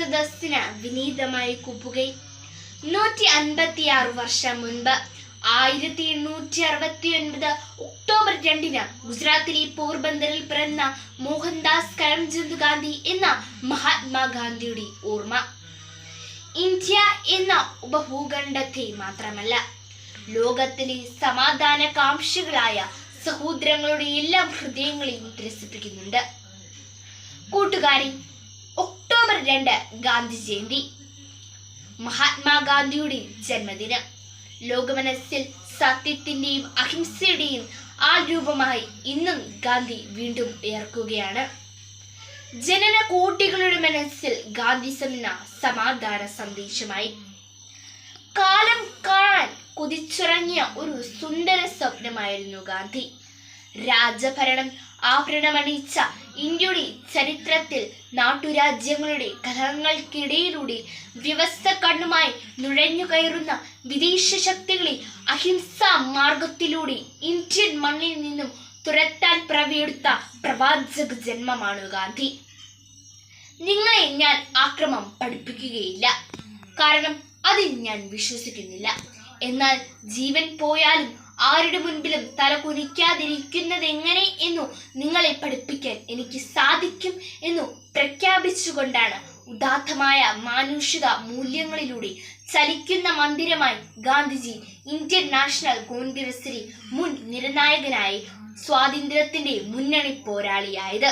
സദസ്സിന് വിനീതമായി കുപ്പുകയും 156 വർഷം മുൻപ് 1869 ഒക്ടോബർ 2 ഗുജറാത്തിലെ പോർബന്ദറിൽ പിറന്ന മോഹൻദാസ് കരംചന്ദ് ഗാന്ധി എന്ന മഹാത്മാഗാന്ധിയുടെ ഓർമ്മ ഇന്ത്യ എന്ന ഉപഭൂഖണ്ഡത്തെ മാത്രമല്ല, ലോകത്തിലെ സമാധാനകാംക്ഷികളായ സഹോദരങ്ങളുടെ എല്ലാം ഹൃദയങ്ങളെയും ത്രസിപ്പിക്കുന്നുണ്ട്. കൂട്ടുകാരി, ഒക്ടോബർ 2 ഗാന്ധി ജയന്തി, മഹാത്മാഗാന്ധിയുടെ ജന്മദിനം. ലോകമനസ്സിൽ സത്യത്തിന്റെയും അഹിംസയുടെയും ആ രൂപമായി ഇന്നും ഗാന്ധി വീണ്ടും ഉയർക്കുകയാണ്. ജനന കോടികളുടെ മനസ്സിൽ ഗാന്ധിസം എന്ന സമാധാന സന്ദേശമായി. കാലം കാണാൻ കൊതിച്ചിറങ്ങിയ ഒരു സുന്ദര സ്വപ്നമായിരുന്നു ഗാന്ധി. രാജഭരണം ആഭരണമണിയിച്ച ഇന്ത്യയുടെ ചരിത്രത്തിൽ നാട്ടുരാജ്യങ്ങളുടെ കലഹങ്ങൾക്കിടയിലൂടെ വ്യവസ്ഥ കണ്ണുമായി നുഴഞ്ഞു കയറുന്ന വിദേശ ശക്തികളെ അഹിംസാ മാർഗത്തിലൂടെ ഇന്ത്യൻ മണ്ണിൽ നിന്നും തുരത്താൻ പ്രവയെടുത്ത പ്രവാചക ജന്മമാണ് ഗാന്ധി. നിങ്ങളെ ഞാൻ ആക്രമം പഠിപ്പിക്കുകയില്ല, കാരണം അതിൽ ഞാൻ വിശ്വസിക്കുന്നില്ല. എന്നാൽ ജീവൻ പോയാലും ആരുടെ മുൻപിലും തല കുനിക്കാതിരിക്കുന്നത് എങ്ങനെ എന്നു നിങ്ങളെ പഠിപ്പിക്കാൻ എനിക്ക് സാധിക്കും എന്നു പ്രഖ്യാപിച്ചുകൊണ്ടാണ് ഉദാത്തമായ മാനുഷിക മൂല്യങ്ങളിലൂടെ ചലിക്കുന്ന മന്ദിരമായി ഗാന്ധിജി ഇന്ത്യൻ നാഷണൽ കോൺഗ്രസിലെ മുൻ നിർണായകനായി സ്വാതന്ത്ര്യത്തിന്റെ മുന്നണി പോരാളിയായത്.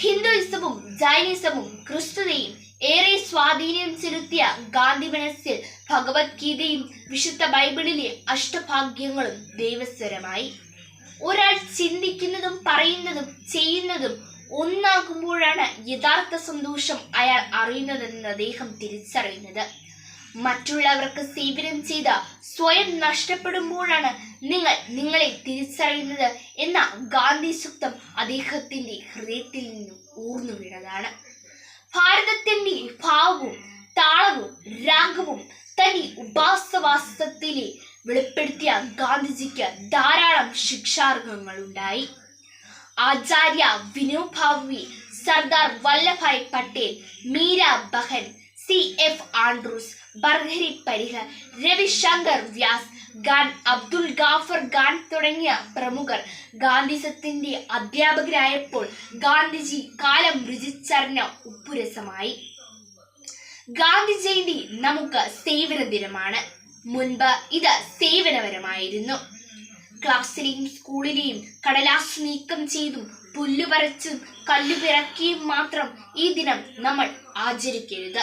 ഹിന്ദുയിസവും ജൈനിസവും ക്രിസ്തുതയും ഏറെ സ്വാധീനം ചെലുത്തിയ ഗാന്ധി മനസ്സിൽ ഭഗവത്ഗീതയും വിശുദ്ധ ബൈബിളിലെ അഷ്ടഭാഗ്യങ്ങളും ദൈവസ്വരമായി. ഒരാൾ ചിന്തിക്കുന്നതും പറയുന്നതും ചെയ്യുന്നതും ഒന്നാകുമ്പോഴാണ് യഥാർത്ഥ സന്തോഷം അയാൾ അറിയുന്നതെന്ന് അദ്ദേഹം തിരിച്ചറിയുന്നത്. മറ്റുള്ളവർക്ക് സേവനം ചെയ്ത് സ്വയം നഷ്ടപ്പെടുമ്പോഴാണ് നിങ്ങൾ നിങ്ങളെ തിരിച്ചറിയുന്നത് എന്ന ഗാന്ധി സൂക്തം അദ്ദേഹത്തിന്റെ ഹൃദയത്തിൽ നിന്നും ഊർന്നു വീണതാണ്. ഭാരതത്തിന്റെ ഭാവവും താളവും രാഗവും തന്റെ ഉപാസവാസത്തിലെ വെളിപ്പെടുത്തിയ ഗാന്ധിജിക്ക് ധാരാളം ശിക്ഷാർഹങ്ങൾ ഉണ്ടായി. ആചാര്യ വിനോബാവെ, സർദാർ വല്ലഭായ് പട്ടേൽ, മീര ബഹൻ, CF ആൻഡ്രൂസ്, ബർഹരി പരിഹർ, രവിശങ്കർ വ്യാസ്, ഖാൻ അബ്ദുൽ ഗാഫർ ഖാൻ തുടങ്ങിയ പ്രമുഖർ ഗാന്ധിസത്തിന്റെ അധ്യാപകരായപ്പോൾ ഗാന്ധിജി കാലം രുചിച്ചറിഞ്ഞ ഉപ്പുരസമായി. ഗാന്ധി ജയന്തി നമുക്ക് സേവന ദിനമാണ്. മുൻപ് ഇത് സേവനപരമായിരുന്നു. ക്ലാസ്സിലെയും സ്കൂളിലെയും കടലാസ് നീക്കം ചെയ്തും പുല്ലുപറിച്ചും കല്ലുപിറക്കിയും മാത്രം ഈ ദിനം നമ്മൾ ആചരിക്കരുത്.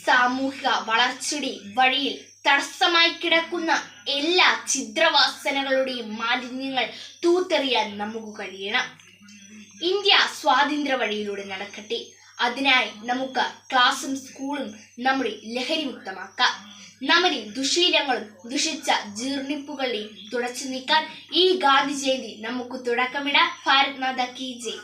സാമൂഹിക വളർച്ചയുടെ വഴിയിൽ തടസ്സമായി കിടക്കുന്ന എല്ലാ ഛിദ്രവാസനകളുടെയും മാലിന്യങ്ങൾ തൂത്തെറിയാൻ നമുക്ക് കഴിയണം. ഇന്ത്യ സ്വാതന്ത്ര്യ വഴിയിലൂടെ നടക്കട്ടെ. അതിനായി നമുക്ക് ക്ലാസും സ്കൂളും നമ്മുടെ ലഹരിമുക്തമാക്കാം. നമ്മുടെ ദുശീലങ്ങളും ദുഷിച്ച ജീർണിപ്പുകളെയും തുടച്ചു നീക്കാൻ ഈ ഗാന്ധി ജയന്തി നമുക്ക് തുടക്കമിടാം. ഭാരത് മാതാ കി ജയ്.